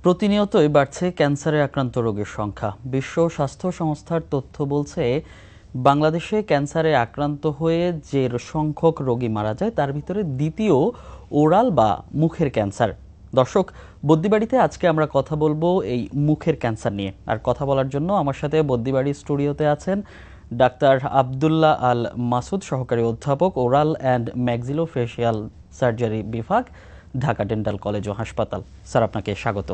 প্রতিনিয়তই বাড়ছে ক্যান্সারে আক্রান্ত রোগীর সংখ্যা। বিশ্ব স্বাস্থ্য সংস্থার তথ্য বলছে বাংলাদেশে ক্যান্সারে আক্রান্ত হয়ে যে সংখ্যক রোগী মারা যায় তার ভিতরে দ্বিতীয় ওরাল বা মুখের ক্যান্সার। দর্শক, বদ্যিবাড়িতে আজকে আমরা কথা বলবো এই মুখের ক্যান্সার নিয়ে। আর কথা বলার জন্য আমার সাথে বদ্যিবাড়ি স্টুডিওতে আছেন ডাক্তার আব্দুল্লাহ আল মাসুদ, সহকারী অধ্যাপক, ওরাল অ্যান্ড ম্যাক্সিলোফেশিয়াল সার্জারি বিভাগ, ঢাকা ডেন্টাল কলেজ ও হাসপাতাল। স্যার, আপনাকে স্বাগত।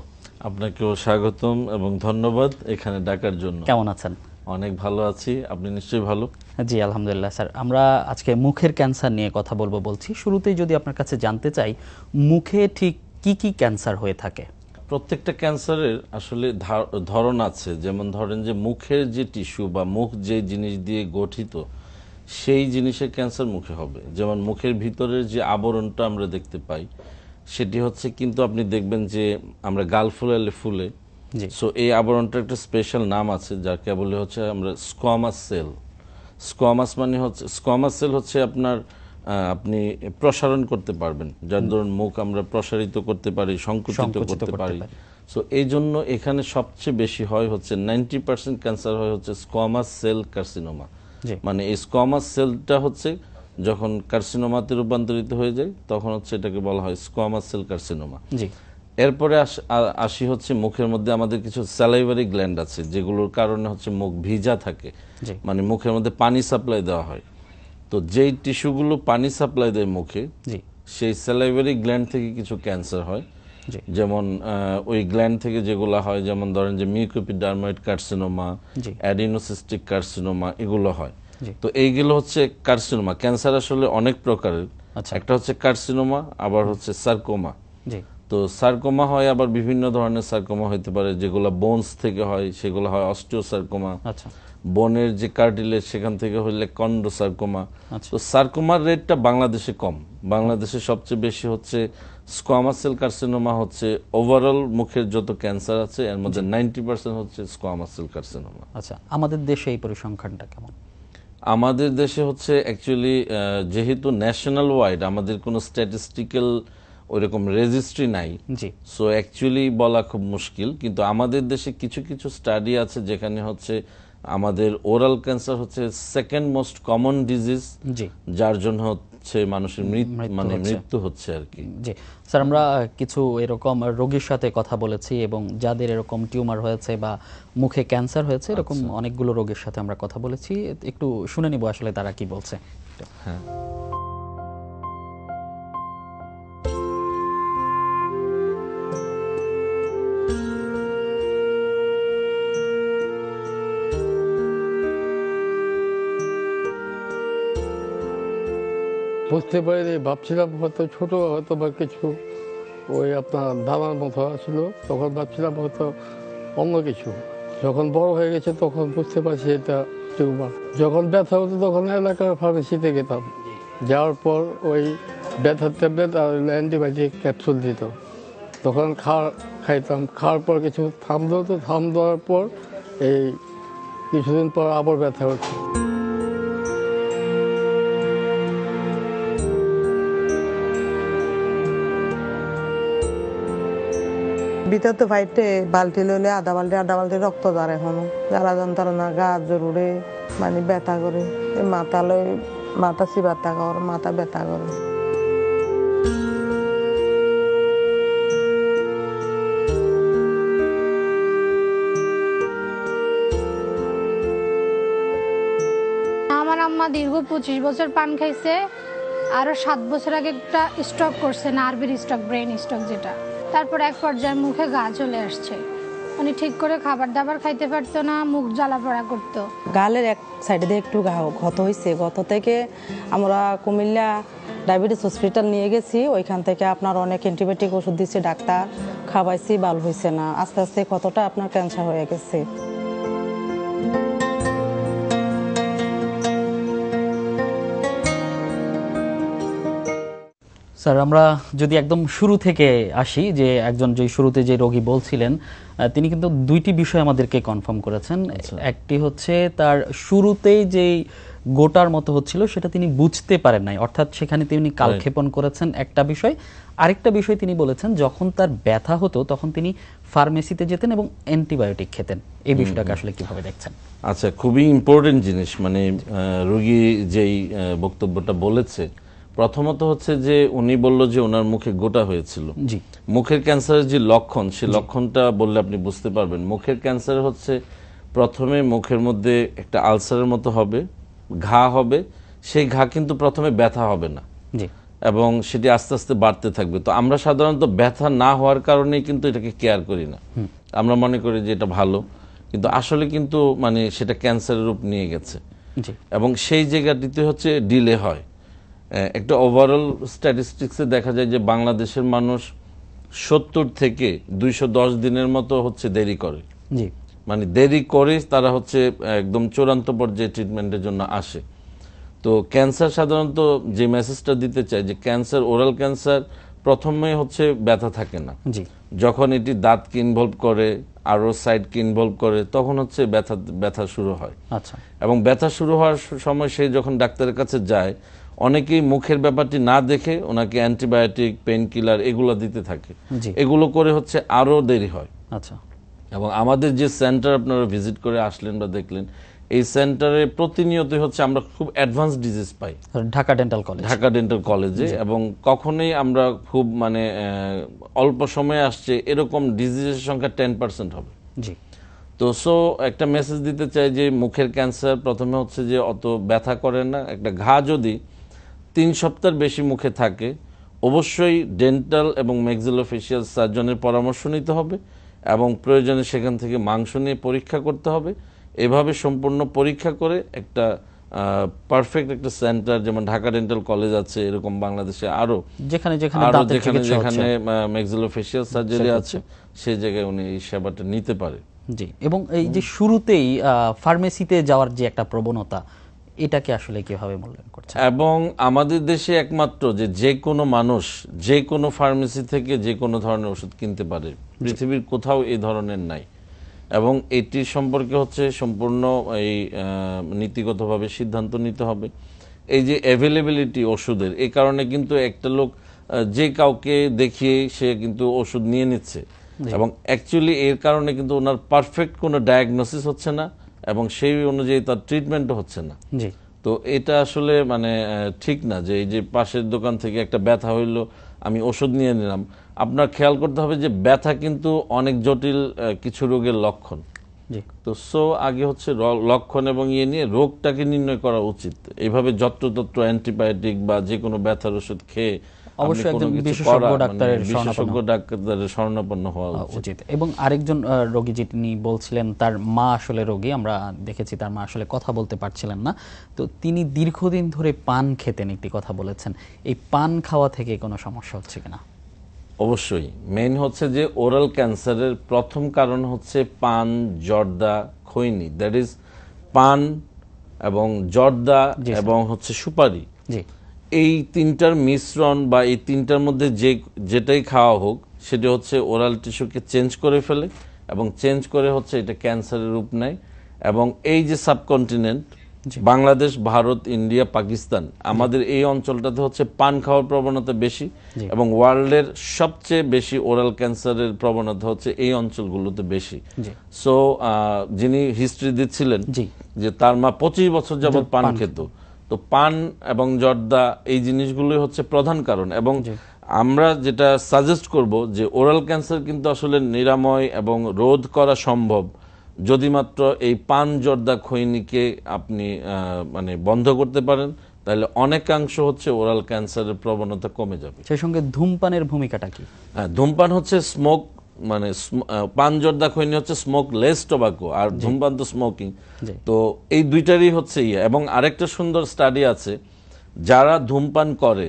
আপনাকেও স্বাগতম এবং ধন্যবাদ এখানে ডাকার জন্য। কেমন আছেন? অনেক ভালো আছি, আপনি নিশ্চয়ই ভালো? জি আলহামদুলিল্লাহ। স্যার, আমরা আজকে মুখের ক্যান্সার নিয়ে কথা বলছি। শুরুতেই যদি আপনার কাছে জানতে চাই, মুখে ঠিক কি কি ক্যান্সার হয়ে থাকে? প্রত্যেকটা ক্যান্সারের আসলে ধরন আছে। যেমন ধরেন যে মুখের যে টিস্যু বা মুখ যে জিনিস দিয়ে গঠিত সেই জিনিসের ক্যান্সার মুখে হবে। যেমন মুখের ভিতরের যে আবরণটা আমরা দেখতে পাই সেটি হচ্ছে, কিন্তু আপনি দেখবেন যে আমরা গাল ফুলালে ফুলে, সো এই আবরণটা একটা স্পেশাল নাম আছে যাকে বলে হচ্ছে আমরা স্কোয়ামাস সেল। স্কোয়ামাস মানে হচ্ছে, স্কোয়ামাস সেল হচ্ছে আপনার আপনি প্রসারণ করতে পারবেন, যার ধরুন মুখ আমরা প্রসারিত করতে পারি, সংকুচিত করতে পারি। সো এই জন্য এখানে সবচেয়ে বেশি হয় হচ্ছে 90% ক্যান্সার হয় হচ্ছে স্কোয়ামাস সেল কার্সিনোমা। মানে এই স্কোয়ামাস সেলটা হচ্ছে যখন কার্সিনোমাতে রূপান্তরিত হয়ে যায় তখন হচ্ছে এটাকে বলা হয় স্কোয়ামাস সেল কার্সিনোমা। এরপরে আসি হচ্ছে মুখের মধ্যে আমাদের কিছু স্যালাইভারি গ্ল্যান্ড আছে যেগুলোর কারণে হচ্ছে মুখ ভিজা থাকে, মানে মুখের মধ্যে পানি সাপ্লাই দেওয়া হয়। তো যেই টিস্যুগুলো পানি সাপ্লাই দেয় মুখে, সেই স্যালাইভারি গ্ল্যান্ড থেকে কিছু ক্যান্সার হয়। যেমন ওই গ্ল্যান্ড থেকে যেগুলো হয়, যেমন ধরেন যে মিউকোপিডার্ময়েড কার্সিনোমা, অ্যাডিনোসিস্টিক কার্সিনোমা, এগুলো হয়। তো এইগুলো হচ্ছে কার্সিনোমা। ক্যান্সার আসলে অনেক প্রকারের। একটা হচ্ছে কার্সিনোমা, আবার হচ্ছে সার্কোমা। তো সার্কোমা হয় আবার বিভিন্ন ধরনের সার্কোমা হইতে পারে, যেগুলো বোনস থেকে হয় সেগুলো হয় অস্টিওসার্কোমা। বোনের যে কার্টিলেজ সেখান থেকে হইলে কন্ডোসার্কোমা। তো সার্কোমার রেটটা বাংলাদেশে কম। বাংলাদেশে সবচেয়ে বেশি হচ্ছে স্কোয়ামাস সেল কার্সিনোমা। হচ্ছে ওভারঅল মুখের যত ক্যান্সার আছে এর মধ্যে 90% হচ্ছে স্কোয়ামাস সেল কার্সিনোমা। আচ্ছা, আমাদের দেশে এই পরিসংখ্যানটা কেমন? আমাদের দেশে হচ্ছে অ্যাকচুয়ালি যেহেতু ন্যাশনাল ওয়াইড আমাদের কোনো স্ট্যাটিস্টিক্যাল ওইরকম রেজিস্ট্রি নাই, সো অ্যাকচুয়ালি বলা খুব মুশকিল। কিন্তু আমাদের দেশে কিছু কিছু স্টাডি আছে যেখানে হচ্ছে আমাদের ওরাল ক্যান্সার হচ্ছে সেকেন্ড মোস্ট কমন ডিজিজ, যার জন্য হচ্ছে মানুষের মৃত্যু হচ্ছে আর কি। জি স্যার, আমরা কিছু এরকম রোগীর সাথে কথা বলেছি এবং যাদের এরকম টিউমার হয়েছে বা মুখে ক্যান্সার হয়েছে এরকম অনেকগুলো রোগীর সাথে আমরা কথা বলেছি। একটু শুনে নিব আসলে তারা কি বলছে। হ্যাঁ, বুঝতে পারিনি, ভাবছিলাম হয়তো ছোট, হয়তো বা কিছু ওই আপনার দানার মতো ছিল, তখন ভাবছিলাম হয়তো অন্য কিছু। যখন বড় হয়ে গেছে তখন বুঝতে পারছি এটা টিউমার। যখন ব্যথা হতো তখন এলাকার ফার্মেসিতে গেতাম, যাওয়ার পর ওই ব্যথার ট্যাবলেট আর অ্যান্টিবায়োটিক ক্যাপসুল দিত, তখন খাইতাম। খাওয়ার পর কিছু থাম দেওয়ার পর এই কিছুদিন পর আবার ব্যথা হচ্ছে। ভিতর তো ফাইটে বালতি লইলে আধা বালতি রক্ত দাঁড়ে এখনো, জ্বালা যন্ত্রণা, গা জরুরে, মানে ব্যথা করে, মাথা চিবাত থাকা, মাথা ব্যথা করে। আমার আম্মা দীর্ঘ 25 বছর পান খাইছে, আরো 7 বছর আগে একটা স্ট্রোক করছে, নার্ভের স্ট্রোক, ব্রেন স্ট্রোক যেটা। তারপর এক পর্যায়ে মুখে ঘা চলে আসছে, মানে ঠিক করে খাবার দাবার খাইতে পারতো না, মুখ জ্বালা পোড়া করতো। গালের এক সাইডে দিয়ে একটু ক্ষত হয়েছে। ক্ষত থেকে আমরা কুমিল্লা ডায়াবেটিস হসপিটাল নিয়ে গেছি। ওইখান থেকে আপনার অনেক অ্যান্টিবায়োটিক ওষুধ দিচ্ছে, ডাক্তার খাওয়াইছি, ভালো হয়েছে না। আস্তে আস্তে ক্ষতটা আপনার ক্যান্সার হয়ে গেছে। স্যার, আমরা যদি একদম শুরু থেকে আসি, যে একজন যে শুরুতে যে রোগী বলছিলেন তিনি কিন্তু দুইটি বিষয় আমাদেরকে কনফার্ম করেছেন। একটি হচ্ছে তার শুরুতেই যেই গোটার মতো হচ্ছিল সেটা তিনি বুঝতে পারেন নাই, অর্থাৎ সেখানে তিনি কালক্ষেপণ করেছেন একটা বিষয়। আরেকটা বিষয় তিনি বলেছেন, যখন তার ব্যথা হতো তখন তিনি ফার্মেসিতে যেতেন এবং অ্যান্টিবায়োটিক খেতেন। এই বিষয়টাকে আসলে কিভাবে দেখছেন? আচ্ছা, খুবই ইম্পর্টেন্ট জিনিস। মানে রোগী যেই বক্তব্যটা বলেছে, প্রথমত হচ্ছে যে উনি বলল যে ওনার মুখে গোটা হয়েছিল। জি, মুখের ক্যান্সারের যে লক্ষণ, সেই লক্ষণটা বললে আপনি বুঝতে পারবেন। মুখের ক্যান্সার হচ্ছে প্রথমে মুখের মধ্যে একটা আলসারের মতো হবে, ঘা হবে। সেই ঘা কিন্তু প্রথমে ব্যথা হবে না, জি, এবং সেটি আস্তে আস্তে বাড়তে থাকবে। তো আমরা সাধারণত ব্যথা না হওয়ার কারণেই কিন্তু এটাকে কেয়ার করি না, আমরা মনে করি যে এটা ভালো, কিন্তু আসলে কিন্তু মানে সেটা ক্যান্সারের রূপ নিয়ে গেছে। জি, এবং সেই জায়গাটিতে হচ্ছে ডিলে হয়। একটা ওভারঅল স্ট্যাটিস্টিক্সে দেখা যায় যে বাংলাদেশের মানুষ 70 থেকে 210 দিনের মতো হচ্ছে দেরি করে। জি, মানে দেরি করে তারা হচ্ছে একদম চূড়ান্ত পর্যায়ে ট্রিটমেন্টের জন্য আসে। তো ক্যান্সার সাধারণত যে মেসেজটা দিতে চায় যে ক্যান্সার, ওরাল ক্যান্সার প্রথমে হচ্ছে ব্যথা থাকে না। জি, যখন এটি দাঁতকে ইনভলভ করে, আরও সাইডকে ইনভলভ করে, তখন হচ্ছে ব্যথা শুরু হয়। আচ্ছা, এবং ব্যথা শুরু হওয়ার সময় সে যখন ডাক্তারের কাছে যায়, অনেকেই মুখের ব্যাপারটি না দেখে ওনাকে অ্যান্টিবায়োটিক, পেন কিলার এগুলো দিতে থাকে। জি, এগুলো করে হচ্ছে আরও দেরি হয়। আচ্ছা, এবং আমাদের যে সেন্টার আপনারা ভিজিট করে আসলেন বা দেখলেন, এই সেন্টারে প্রতিনিয়তই হচ্ছে আমরা খুব অ্যাডভান্স ডিজিজ পাই Dhaka dental college, Dhaka dental কলেজে। এবং কখনোই আমরা খুব মানে অল্প সময়ে আসছে এরকম ডিজিজের সংখ্যা 10% হবে। জি, তো সো একটা মেসেজ দিতে চাই যে মুখের ক্যান্সার প্রথমে হচ্ছে যে অত ব্যথা করে না। একটা ঘা যদি 3 সপ্তাহের বেশি মুখে থাকে, অবশ্যই ডেন্টাল এবং ম্যাক্সিলোফেশিয়াল সার্জনের পরামর্শ নিতে হবে, এবং প্রয়োজনে সেখান থেকে মাংস নিয়ে পরীক্ষা করতে হবে। এভাবে সম্পূর্ণ পরীক্ষা করে একটা পারফেক্ট একটা সেন্টার, যেমন ঢাকা ডেন্টাল কলেজ আছে, এরকম বাংলাদেশে আরো যেখানে যেখানে ম্যাক্সিলোফেশিয়াল সার্জারি আছে, সেই জায়গায় উনি এই সেবাটা নিতে পারে। জি, এবং এই যে শুরুতেই ফার্মেসিতে যাওয়ার যে একটা প্রবণতা, এটাকে আসলে কিভাবে মূল্যায়ন করছে? এবং আমাদের দেশে একমাত্র যে কোনো মানুষ যে কোনো ফার্মেসি থেকে যে কোনো ধরনের ওষুধ কিনতে পারে, পৃথিবীর কোথাও এই ধরনের নাই। এবং এটির সম্পর্কে হচ্ছে সম্পূর্ণ এই নীতিগতভাবে সিদ্ধান্ত নিতে হবে। এই যে অ্যাভেলেবিলিটি ওষুধের, এই কারণে কিন্তু একটা লোক যে কাউকে দেখিয়ে সে কিন্তু ওষুধ নিয়ে নিচ্ছে, এবং অ্যাকচুয়ালি এর কারণে কিন্তু ওনার পারফেক্ট কোনো ডায়াগনোসিস হচ্ছে না, এবং সেই অনুযায়ী তার ট্রিটমেন্টও হচ্ছে না। জি, তো এটা আসলে মানে ঠিক না যে এই যে পাশের দোকান থেকে একটা ব্যথা হইলো, আমি ওষুধ নিয়ে নিলাম। আপনার খেয়াল করতে হবে যে ব্যথা কিন্তু অনেক জটিল কিছু রোগের লক্ষণ। জি, তো সো আগে হচ্ছে লক্ষণ এবং ইয়ে নিয়ে রোগটাকে নির্ণয় করা উচিত। এইভাবে যত্রতত্র অ্যান্টিবায়োটিক বা যে কোনো ব্যথার ওষুধ খেয়ে অবশ্যই একজন বিশেষজ্ঞ ডাক্তারের শরণাপন্ন হওয়া উচিত। এবং আরেকজন রোগী যিনি বলছিলেন তার মা আসলে রোগী, আমরা দেখেছি তার মা আসলে কথা বলতে পারছিলেন না, তো তিনি দীর্ঘদিন ধরে পান খেতেন, একটি কথা বলেছেন। এই পান খাওয়া থেকে কোনো সমস্যা হচ্ছে কিনা? অবশ্যই মেইন হচ্ছে যে ওরাল ক্যান্সারের প্রথম কারণ হচ্ছে পান, জর্দা, খৈনি, দ্যাট ইজ পান এবং জর্দা এবং হচ্ছে সুপারি। জি, এই তিনটার মিশ্রণ বা এই তিনটার মধ্যে যেটাই খাওয়া হোক, সেটা হচ্ছে ওরাল টিস্যুকে চেঞ্জ করে ফেলে, এবং চেঞ্জ করে হচ্ছে এটা ক্যান্সারের রূপ নেয়। এবং এই যে সাবকন্টিনেন্ট, বাংলাদেশ, ভারত, ইন্ডিয়া, পাকিস্তান, আমাদের এই অঞ্চলটাতে হচ্ছে পান খাওয়ার প্রবণতা বেশি, এবং ওয়ার্ল্ডের সবচেয়ে বেশি ওরাল ক্যান্সারের প্রবণতা হচ্ছে এই অঞ্চলগুলোতে বেশি। সো যিনি হিস্ট্রি দিচ্ছিলেন যে তার মা 25 বছর যাবৎ পান খেত, তো পান এবং জর্দা এই জিনিসগুলোই হচ্ছে প্রধান কারণ। এবং আমরা যেটা সাজেস্ট করব যে ওরাল ক্যান্সার কিন্তু আসলে নিরাময় এবং রোধ করা সম্ভব যদি মাত্র এই পান, জর্দা, খৈনিকে আপনি মানে বন্ধ করতে পারেন, তাহলে অনেকাংশ হচ্ছে ওরাল ক্যান্সারের প্রবণতা কমে যাবে। সেই সঙ্গে ধূমপানের ভূমিকাটা কি? হ্যাঁ, ধূমপান হচ্ছে স্মোক, মানে পান, জর্দা, খৈনি হচ্ছে স্মোক লেস টোবাকো, আর ধূমপান তো স্মোকিং। তো এই দুইটারই হচ্ছে এবং আরেকটা সুন্দর স্টাডি আছে, যারা ধূমপান করে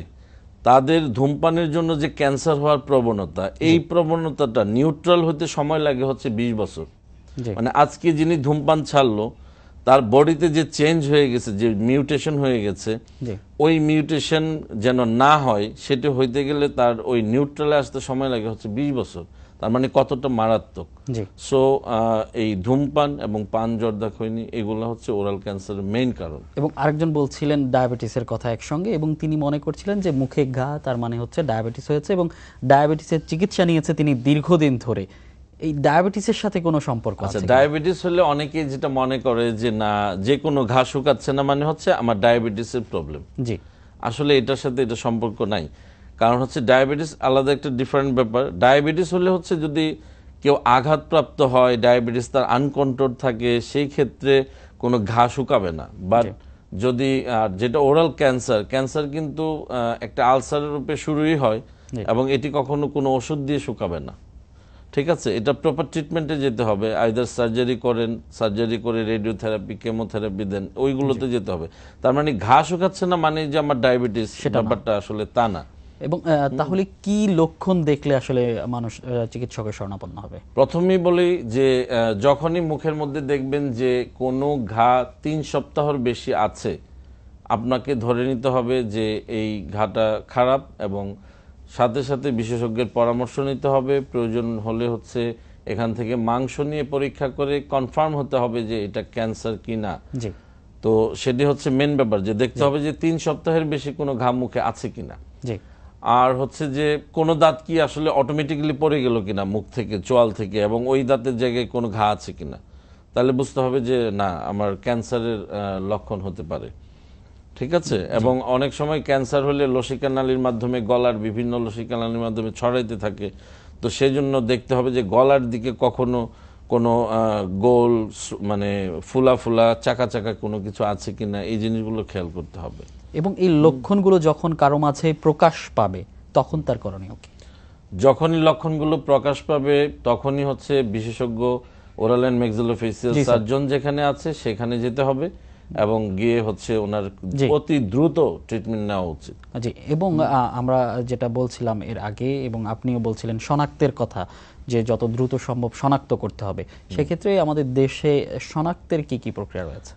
তাদের ধূমপানের জন্য যে ক্যান্সার হওয়ার প্রবণতা, এই প্রবণতাটা নিউট্রাল হতে সময় লাগে হচ্ছে 20 বছর। মানে আজকে যিনি ধূমপান ছাড়লো, তার বডিতে যে চেঞ্জ হয়ে গেছে, যে মিউটেশন হয়ে গেছে, ওই মিউটেশন যেন না হয়, সেটা হইতে গেলে তার ওই নিউট্রালে আসতে সময় লাগে হচ্ছে 20 বছর। তার মানে কতটা মারাত্মক। জি। সো এই ধূমপান এবং পান জর্দা খৈনি এগুলো হচ্ছে ওরাল ক্যান্সারের মেইন কারণ। এবং আরেকজন বলছিলেন ডায়াবেটিসের কথা একসঙ্গে, এবং তিনি মনে করছিলেন যে মুখে ঘা তার মানে হচ্ছে ডায়াবেটিস হয়েছে, এবং ডায়াবেটিসের চিকিৎসা নিয়েছে তিনি দীর্ঘদিন ধরে। এই ডায়াবেটিসের সাথে কোনো সম্পর্ক আচ্ছা, আছে? ডায়াবেটিস হলে অনেকে যেটা মনে করে যে না, যে কোনো ঘা শুকাচ্ছে না মানে হচ্ছে আমার ডায়াবেটিসের প্রবলেম। জি। আসলে এটার সাথে এটা সম্পর্ক নাই। কারণ হচ্ছে ডায়াবেটিস আলাদা একটা ডিফারেন্ট ব্যাপার। ডায়াবেটিস হলে হচ্ছে যদি কেউ আঘাতপ্রাপ্ত হয়, ডায়াবেটিস তার আনকন্ট্রোল থাকে, সেই ক্ষেত্রে কোনো ঘা শুকাবে না। বাট যদি যেটা ওরাল ক্যান্সার, ক্যান্সার কিন্তু একটা আলসারের রূপে শুরুই হয় এবং এটি কখনো কোনো ওষুধ দিয়ে শুকাবে না। ঠিক আছে, এটা প্রপার ট্রিটমেন্টে যেতে হবে। আইদার সার্জারি করেন, সার্জারি করে রেডিওথেরাপি, কেমোথেরাপি দেন, ওইগুলোতে যেতে হবে। তার মানে ঘা শুকাচ্ছে না মানে যে আমার ডায়াবেটিস, ব্যাপারটা আসলে তা না। এবং তাহলে কি লক্ষণ দেখলে আসলে মানুষ চিকিৎসকের শরণাপন্ন হবে? প্রথমেই বলি যে যখনই মুখের মধ্যে দেখবেন যে কোনো ঘা 3 সপ্তাহের বেশি আছে, আপনাকে ধরে নিতে হবে যে এই ঘাটা খারাপ এবং সাথে সাথে বিশেষজ্ঞের পরামর্শ নিতে হবে। প্রয়োজন হলে হচ্ছে এখান থেকে মাংস নিয়ে পরীক্ষা করে কনফার্ম হতে হবে যে এটা ক্যান্সার কি না। জি। তো সেটি হচ্ছে মেন ব্যাপার, যে দেখতে হবে যে 3 সপ্তাহের বেশি কোনো ঘা মুখে আছে কিনা। জি। আর হচ্ছে যে কোনো দাঁত কি আসলে অটোমেটিক্যালি পড়ে গেল কিনা মুখ থেকে, চোয়াল থেকে, এবং ওই দাঁতের জায়গায় কোনো ঘা আছে কিনা, তাহলে বুঝতে হবে যে না, আমার ক্যান্সারের লক্ষণ হতে পারে। ঠিক আছে। এবং অনেক সময় ক্যান্সার হলে লসিকানালীর মাধ্যমে, গলার বিভিন্ন লসিকানালীর মাধ্যমে ছড়াইতে থাকে। তো সেই জন্য দেখতে হবে যে গলার দিকে কখনো কোনো গোল মানে ফুলা ফুলা চাকা চাকা কোনো কিছু আছে কিনা, এই জিনিসগুলো খেয়াল করতে হবে। এবং এই লক্ষণগুলো যখন কারো মাঝে প্রকাশ পাবে তখন তার করণীয় কি? যখনই লক্ষণগুলো প্রকাশ পাবে তখনই হচ্ছে বিশেষজ্ঞ ওরাল অ্যান্ড ম্যাক্সিলোফেসিয়াল সার্জন যেখানে আছে সেখানে যেতে হবে এবং গিয়ে হচ্ছে ওনার অতি দ্রুত ট্রিটমেন্ট নেওয়া উচিত। জি। এবং আমরা যেটা বলছিলাম এর আগে, এবং আপনিও বলছিলেন শনাক্তের কথা, যে যত দ্রুত সম্ভব শনাক্ত করতে হবে। সেক্ষেত্রে আমাদের দেশে শনাক্তের কি কি প্রক্রিয়া রয়েছে?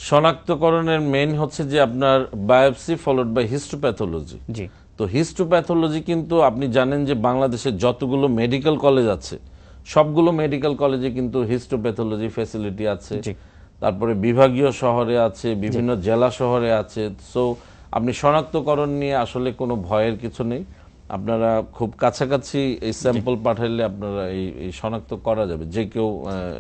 শনাক্তকরণের মেইন হচ্ছে যে আপনার বায়োপসি ফলোড বাই হিস্টোপ্যাথোলজি। জি। তো হিস্টোপ্যাথোলজি কিন্তু আপনি জানেন যে বাংলাদেশের যতগুলো মেডিকেল কলেজ আছে সবগুলো মেডিকেল কলেজে কিন্তু হিস্টোপ্যাথোলজি ফ্যাসিলিটি আছে। তারপরে বিভাগীয় শহরে আছে, বিভিন্ন জেলা শহরে আছে। সো আপনি শনাক্তকরণ নিয়ে আসলে কোনো ভয়ের কিছু নেই। আপনারা খুব কাছাকাছি এই স্যাম্পল পাঠাইলে আপনারা এই শনাক্ত করা যাবে, যে কেউ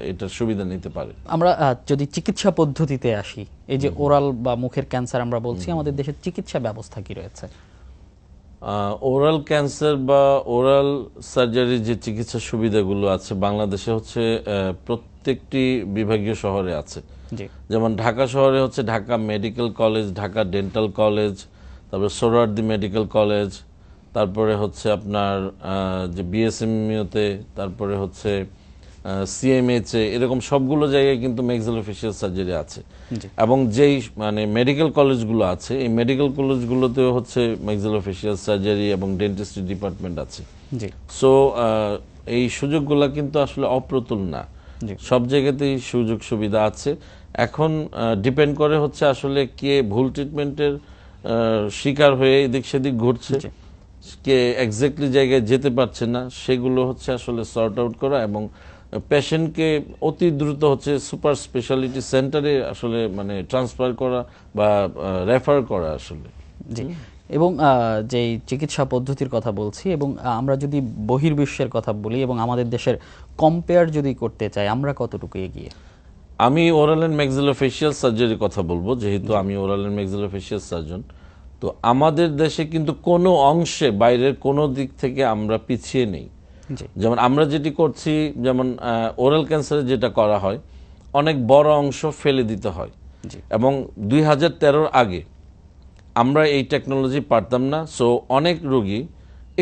এটার সুবিধা নিতে পারে। আমরা যদি চিকিৎসা পদ্ধতিতে আসি, এই যে ওরাল বা মুখের ক্যান্সার আমরা বলছি, আমাদের দেশের চিকিৎসা ব্যবস্থা কি রয়েছে? ওরাল ক্যান্সার বা ওরাল সার্জারির যে চিকিৎসা সুবিধাগুলো আছে বাংলাদেশে হচ্ছে প্রত্যেকটি বিভাগীয় শহরে আছে। যেমন ঢাকা শহরে হচ্ছে Dhaka medical college, Dhaka dental college, তারপরে সোহরাওয়ার্দী মেডিকেল কলেজ, তারপরে হচ্ছে আপনার যে বিএসএমইউতে, তারপরে হচ্ছে সিএমএইচে, এরকম সবগুলো জায়গায় কিন্তু ম্যাক্সিলোফেশিয়াল সার্জারি আছে। এবং যেই মানে মেডিকেল কলেজগুলো আছে এই মেডিকেল কলেজগুলোতেও হচ্ছে ম্যাক্সিলোফেশিয়াল সার্জারি এবং ডেন্টিস্ট্রি ডিপার্টমেন্ট আছে। সো এই সুযোগগুলো কিন্তু আসলে অপ্রতুল না, সব জায়গাতেই সুযোগ সুবিধা আছে। এখন ডিপেন্ড করে হচ্ছে আসলে কে ভুল ট্রিটমেন্টের শিকার হয়ে এদিক সেদিক ঘুরছে, কে এক্স্যাক্টলি জায়গায় যেতে পারছে না, সেগুলো হচ্ছে আসলে সর্ট আউট করা এবং পেশেন্টকে অতি দ্রুত হচ্ছে সুপার স্পেশালিটি সেন্টারে আসলে মানে ট্রান্সফার করা বা রেফার করা আসলে। জি। এবং যে চিকিৎসা পদ্ধতির কথা বলছি, এবং আমরা যদি বহির্বিশ্বের কথা বলি এবং আমাদের দেশের কম্পেয়ার যদি করতে চাই, আমরা কতটুকু এগিয়ে? আমি ওরাল অ্যান্ড ম্যাক্সিলোফেশিয়াল সার্জারির কথা বলবো, যেহেতু আমি ওরাল অ্যান্ড ম্যাক্সিলোফেশিয়াল সার্জন। তো আমাদের দেশে কিন্তু কোনো অংশে বাইরের কোনো দিক থেকে আমরা পিছিয়ে নেই। যেমন আমরা যেটি করছি, যেমন ওরাল ক্যান্সারে যেটা করা হয়, অনেক বড় অংশ ফেলে দিতে হয় এবং 2013 আগে আমরা এই টেকনোলজি পারতাম না। সো অনেক রোগী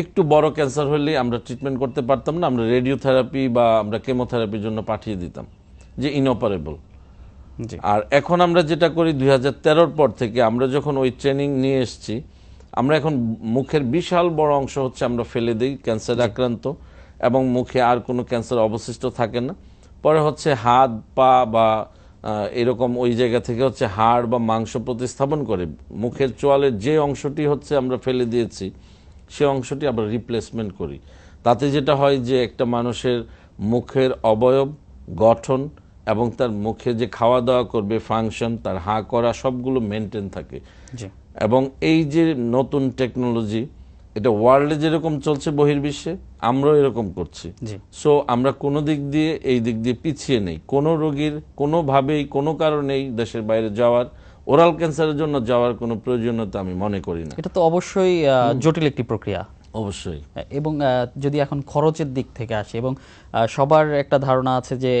একটু বড় ক্যান্সার হলে আমরা ট্রিটমেন্ট করতে পারতাম না, আমরা রেডিওথেরাপি বা আমরা কেমোথেরাপির জন্য পাঠিয়ে দিতাম, যে ইনঅপারেবল। আর এখন আমরা যেটা করি 2013 পর থেকে আমরা যখন ওই ট্রেনিং নিয়ে এসেছি, আমরা এখন মুখের বিশাল বড় অংশ হচ্ছে আমরা ফেলে দিই ক্যান্সার আক্রান্ত, এবং মুখে আর কোনো ক্যান্সার অবশিষ্ট থাকে না। পরে হচ্ছে হাত পা বা এরকম ওই জায়গা থেকে হচ্ছে হাড় বা মাংস প্রতিস্থাপন করে মুখের চোয়ালের যে অংশটি হচ্ছে আমরা ফেলে দিয়েছি সে অংশটি আবার রিপ্লেসমেন্ট করি। তাতে যেটা হয় যে একটা মানুষের মুখের অবয়ব গঠন এবং তার মুখে যে খাওয়া দাওয়া করবে ফাংশন, তার হাঁ করা সবগুলো মেনটেন থাকে। জি এবং এই যে নতুন টেকনোলজি, এটা ওয়ার্ল্ডে যেরকম চলছে বহির্বিশ্বে, আমরাও এরকম করছি। জি সো আমরা কোনো দিক দিয়ে এই দিক দিয়ে পিছিয়ে নেই। কোনো রোগীর কোনোভাবেই কোনো কারণেই দেশের বাইরে যাওয়ার, ওরাল ক্যান্সারের জন্য যাওয়ার কোনো প্রয়োজনীয়তা আমি মনে করি না। এটা তো অবশ্যই জটিল একটি প্রক্রিয়া। অবশ্যই। এবং যদি এখন খরচের দিক থেকে আসি, এবং সবার একটা ধারণা আছে যে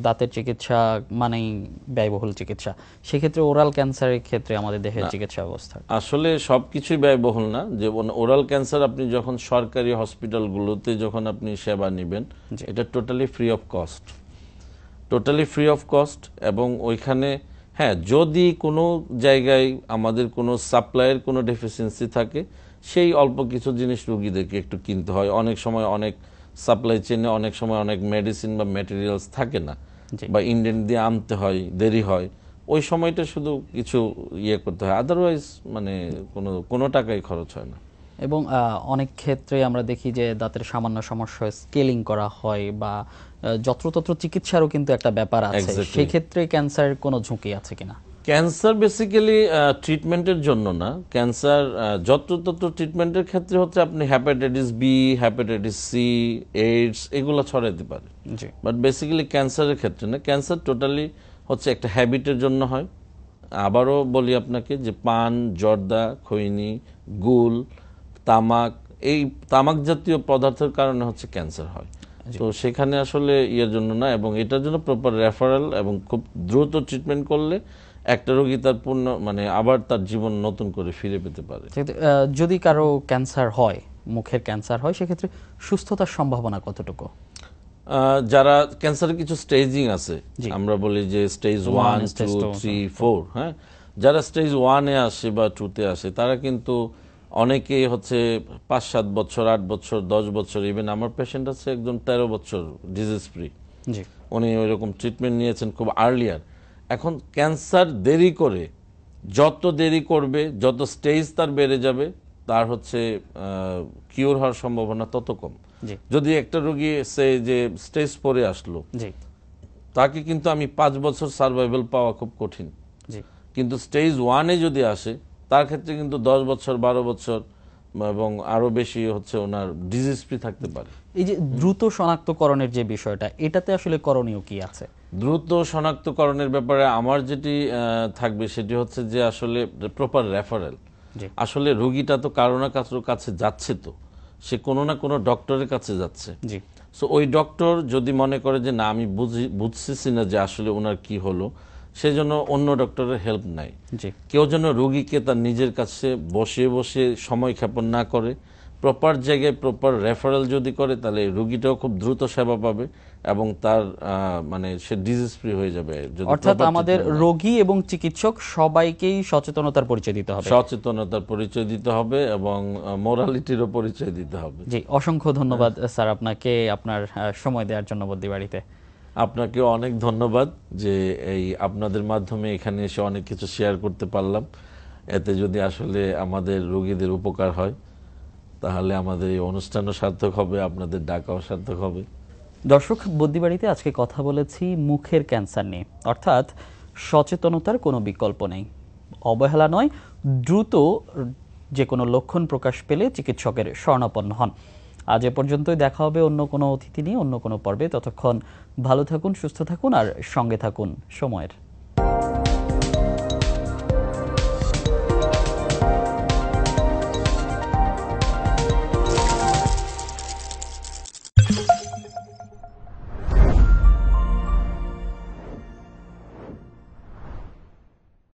দাঁতের চিকিৎসা মানেই ব্যয়বহুল চিকিৎসা, সেক্ষেত্রে ওরাল ক্যান্সারের ক্ষেত্রে আমাদের দেশের চিকিৎসা ব্যবস্থা আসলে সবকিছুই ব্যয়বহুল না। যে ওরাল ক্যান্সার আপনি যখন সরকারি হসপিটালগুলোতে যখন আপনি সেবা নেবেন, এটা totally free of cost, totally free of cost. এবং ওইখানে হ্যাঁ, যদি কোনো জায়গায় আমাদের কোনো সাপ্লাইয়ের কোনো ডেফিসিয়েন্সি থাকে, সেই অল্প কিছু জিনিস রুগীদেরকে একটু কিনতে হয়। অনেক সময় অনেক সাপ্লাই চেনে অনেক সময় অনেক মেডিসিন বা ম্যাটেরিয়ালস থাকে না, বা ইন্ডিয়ান দিয়ে আনতে হয়, দেরি হয়, ওই সময়টা শুধু কিছু ইয়ে করতে হয়, আদারওয়াইজ মানে কোনো টাকাই খরচ হয় না। এবং অনেক ক্ষেত্রে আমরা দেখি যে দাঁতের সামান্য সমস্যা স্কেলিং করা হয়, বা যত্রতত্র চিকিৎসারও কিন্তু একটা ব্যাপার আছে। সেই ক্ষেত্রে ক্যান্সারের কোনো ঝুঁকি আছে কিনা? ক্যান্সার বেসিক্যালি ট্রিটমেন্টের জন্য না। ক্যান্সার যত্রতত্র ট্রিটমেন্টের ক্ষেত্রে হচ্ছে আপনি hepatitis B, hepatitis C, AIDS এগুলো ছড়াইতে পারে, বাট বেসিক্যালি ক্যান্সারের ক্ষেত্রে না। ক্যান্সার টোটালি হচ্ছে একটা হ্যাবিটের জন্য হয়। আবারও বলি আপনাকে যে পান, জর্দা, খৈনি, গুল, তামাক, এই তামাক জাতীয় পদার্থের কারণে হচ্ছে ক্যান্সার হয়। তো সেখানে আসলে ইয়ের জন্য না, এবং এটার জন্য প্রপার রেফারেল এবং খুব দ্রুত ট্রিটমেন্ট করলে একটা রোগী তার মানে আবার তার জীবন নতুন করে ফিরে পেতে পারে। যদি কারো ক্যান্সার হয়, মুখের ক্যান্সার হয়, সেক্ষেত্রে সুস্থতার সম্ভাবনা কতটুকু? যারা ক্যান্সারের কিছু স্টেজিং আছে, আমরা বলি যে স্টেজ 1, 2, 3, 4, হ্যাঁ, যারা স্টেজ 1-এ আসে বা 2-তে আসে, তারা কিন্তু অনেকেই হচ্ছে 5-7 বছর, 8 বছর, 10 বছর, ইভেন আমার পেশেন্ট আছে একজন 13 বছর ডিজিজ ফ্রি, উনি ওইরকম ট্রিটমেন্ট নিয়েছেন খুব আর্লিয়ার। এখন ক্যান্সার দেরি করে, যত দেরি করবে, যত স্টেজ তার বেড়ে যাবে, তার হচ্ছে কিওর হওয়ার সম্ভাবনা তত কম। যদি একটা রোগী সে যে স্টেজ 4-এ আসলো, তাকে কিন্তু আমি 5 বছর সার্ভাইভাল পাওয়া খুব কঠিন। কিন্তু স্টেজ 1-এ যদি আসে, তার ক্ষেত্রে কিন্তু 10 বছর, 12 বছর এবং আরো বেশি হচ্ছে ওনার ডিজিজ ফ্রি থাকতে পারে। এই যে দ্রুত শনাক্তকরণের যে বিষয়টা, এটাতে আসলে করণীয় কি আছে? দ্রুত শনাক্তকরণের ব্যাপারে আমার যেটি থাকবে সেটি হচ্ছে যে আসলে প্রপার রেফারেল। আসলে রোগীটা তো কারো না কারোর কাছে যাচ্ছে, তো সে কোনো না কোনো ডক্টরের কাছে যাচ্ছে। সো ওই ডক্টর যদি মনে করে যে না, আমি বুঝতেছি না যে আসলে ওনার কি হলো, সেজন্য অন্য ডক্টরের হেল্প নাই। কেউ যেন রোগীকে তার নিজের কাছে বসে বসে সময় ক্ষেপণ না করে, প্রপার জায়গায় প্রপার রেফারেল যদি করে, তাহলে রোগীটাও খুব দ্রুত সেবা পাবে এবং তার মানে সে ডিজিজ ফ্রি হয়ে যাবে। অর্থাৎ আমাদের রোগী এবং চিকিৎসক সবাইকেই সচেতনতার পরিচয় দিতে হবে, সচেতনতার পরিচয় দিতে হবে এবং মোরালিটিরও পরিচয় দিতে হবে। জি, অসংখ্য ধন্যবাদ স্যার আপনাকে আপনার সময় দেওয়ার জন্য বদ্বীবাড়িতে। আপনাকে অনেক ধন্যবাদ যে এই আপনাদের মাধ্যমে এখানে এসে অনেক কিছু শেয়ার করতে পারলাম। এতে যদি আসলে আমাদের রোগীদের উপকার হয়, তাহলে আমাদের এই অনুষ্ঠানও সার্থক হবে, আপনাদের ডাকাও সার্থক হবে। দর্শক, বদ্বীবাড়িতে আজকে কথা বলেছি মুখের ক্যান্সার নিয়ে। অর্থাৎ সচেতনতার কোনো বিকল্প নেই, অবহেলা নয়, দ্রুত যে কোনো লক্ষণ প্রকাশ পেলে চিকিৎসকের শরণাপন্ন হন। আজ এ পর্যন্তই, দেখা হবে অন্য কোনো অতিথি নিয়ে অন্য কোনো পর্বে। ততক্ষণ ভালো থাকুন, সুস্থ থাকুন আর সঙ্গে থাকুন সময়ের।